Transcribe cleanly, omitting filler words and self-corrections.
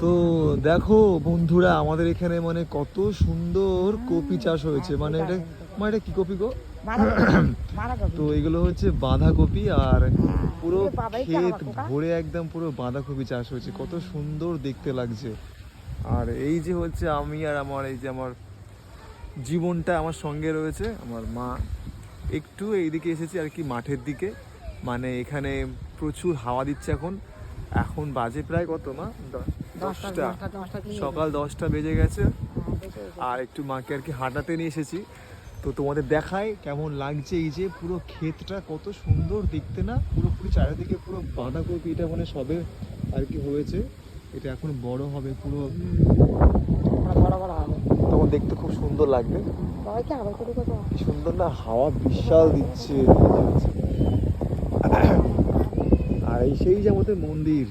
তো দেখো বন্ধুরা, আমাদের এখানে মানে কত সুন্দর কপি চাষ হয়েছে। মানে এটা কি কপি গো? তো এগুলো হচ্ছে বাঁধাকপি, আর পুরো ক্ষেত ভরে একদম পুরো বাঁধাকপি চাষ হয়েছে। কত সুন্দর দেখতে লাগছে। আর এই যে হচ্ছে আমি আর আমার জীবনটা আমার সঙ্গে রয়েছে, আমার মা। একটু এইদিকে এসেছি আর কি, মাঠের দিকে। মানে এখানে প্রচুর হাওয়া দিচ্ছে এখন। এখন বাজে প্রায় কত মা? 10টা। সকাল 10টা বেজে গেছে। আর একটু মাকে আর কি হাঁটাতে নিয়ে এসেছি। তো তোমাদের দেখায় কেমন লাগছে। এই যে পুরো ক্ষেতটা কত সুন্দর দেখতে না, পুরোপুরি চারিদিকে পুরো বাঁধাকপি। এটা মানে সবে আর কি হয়েছে, এটা এখন বড় হবে পুরো, তখন দেখতে খুব সুন্দর লাগবে। কি সুন্দর না, হাওয়া বিশাল দিচ্ছে। আর এই সেই যে আমাদের মন্দির,